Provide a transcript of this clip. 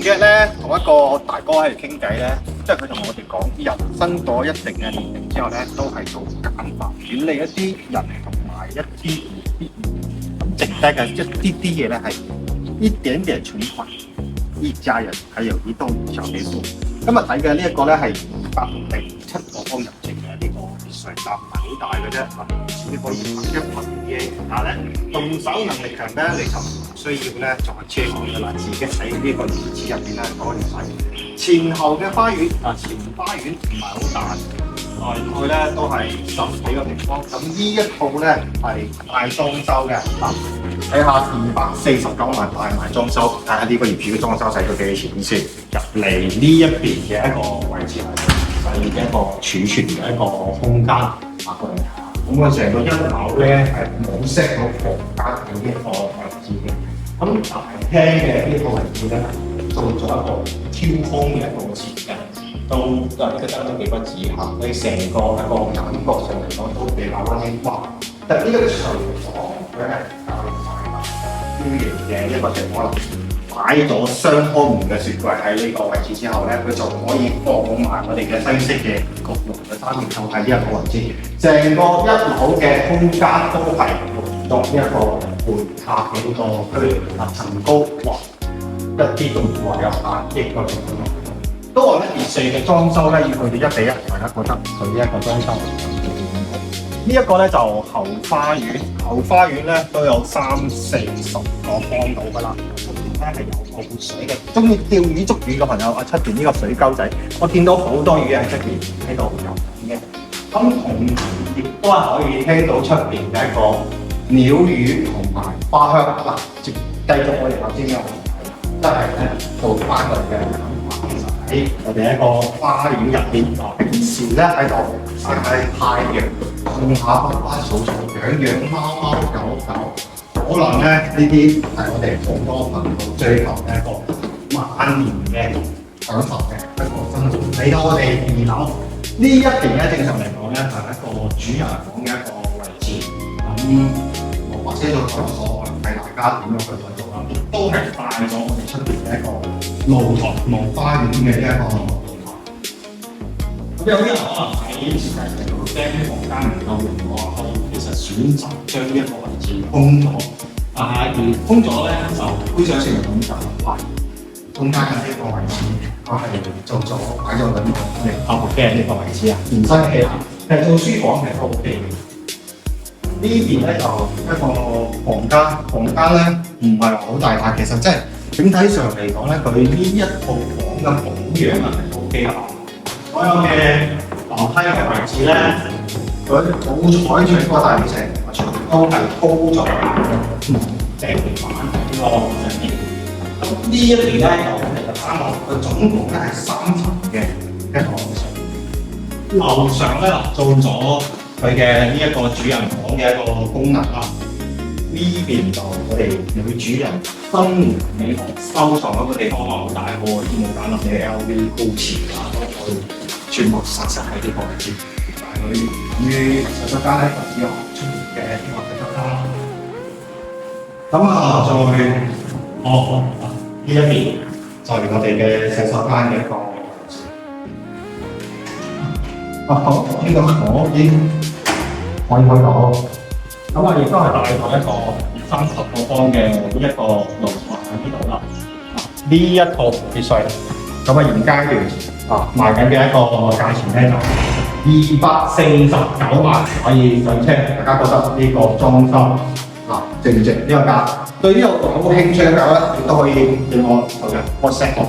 幾日咧，同一個大哥喺度傾偈咧，即係佢同我哋講，人生咗一定嘅年齡之後咧，都係做減法，遠離一啲人同埋一啲唔必要，咁剩低嘅一啲嘢咧係一點點存款，一家人還有一棟小別墅。今日睇嘅呢一個咧係207個方入證嘅呢個別墅，但唔係好大嘅啫，只可以拍一拍嘢。但係咧，動手能力強咧，你就唔需要咧再車佢嘅啦，自己喺呢個園子入邊咧可以睇前後嘅花園啊，前花園唔係好大，大概咧都係10幾個平方。咁呢一套咧係大裝修嘅，睇下249萬大埋裝修，睇下呢個業主嘅裝修使咗幾錢先。入嚟呢一邊嘅一個位置係細嘅一個儲存嘅一個空間啊，咁佢成個一樓咧係冇識到房間嘅呢一個位置嘅。咁大廳嘅呢個位置咧做咗一個挑空嘅一個設計，都覺得都幾不止嚇。你成個一個感覺上嚟講都比較溫馨。哇！但係呢個廚房佢係較大標型嘅一個情況。擺咗雙開門嘅雪櫃喺呢個位置之後咧，佢就可以放埋我哋嘅西式嘅焗爐嘅3面就喺呢一個位置。成個一樓嘅空間都係作一個陪客嘅呢個區域，層高哇一啲都唔話有8億個程度。都話咧別墅嘅裝修咧要去到1比1，大家覺得佢呢一個裝修呢一個咧就後花園，後花園咧都有30-40個方到㗎啦。咧係有泡水嘅，中意釣魚捉魚嘅朋友啊，出邊呢個水溝仔，我見到好多魚喺出邊喺度游嘅。咁同時亦都係可以聽到出邊嘅一個鳥語同埋花香嗱。繼續我哋頭先嘅話題，即係咧做翻我哋嘅諗法。其實喺我哋一個花園入邊，平時咧喺度曬下太陽，種下花花草草，養貓貓狗狗。可能咧呢啲係我哋好多朋友追求嘅一個晚年嘅享受嘅一個生活。嚟到我哋2樓呢一邊咧，正常嚟講咧係一個主人房嘅一個位置。咁或者就講所謂係大家點樣去做啦，都係帶咗我哋出邊嘅一個露台望花園嘅一個露台。咁有啲人可能喺設計上驚房間唔夠用嘅話，可以其實選擇將呢一個位置空咗。而空咗咧就杯水車咁就係中間嘅呢個位置，我係做咗擺咗兩個我哋客戶嘅呢個位置啊，延伸起嚟，其實做書房係都 OK 嘅。呢邊咧就一個房間咧唔係好大，但其實即係整體上嚟講咧，佢呢一套房嘅保養係 OK 嘅。所有嘅樓梯嘅位置咧，佢冇採取個大理石，全都係鋪咗石地板呢個上面。咁呢一邊咧就係3樓，佢總共咧係3層嘅一個別墅。樓上咧做咗佢嘅呢一個主人房嘅一個功能啦。呢邊就我哋女主人新年美學收藏嗰個地方好大個，冇揀落嘅 LV 高詞啊，都可以全部實喺呢個位置。但係佢於洗手間咧就只有出面嘅呢個洗手間。咁呢一邊就係我哋嘅洗手間嘅一個位置。好，呢個我已經可以開到。咁亦都係帶咗一個30個方嘅呢一個露台喺呢度啦。呢一套別墅，咁現階段賣緊嘅一個價錢咧就249萬可以上車。大家覺得呢個裝修值唔值呢個價？對呢個有興趣嘅朋友咧，亦都可以叫我WhatsApp我。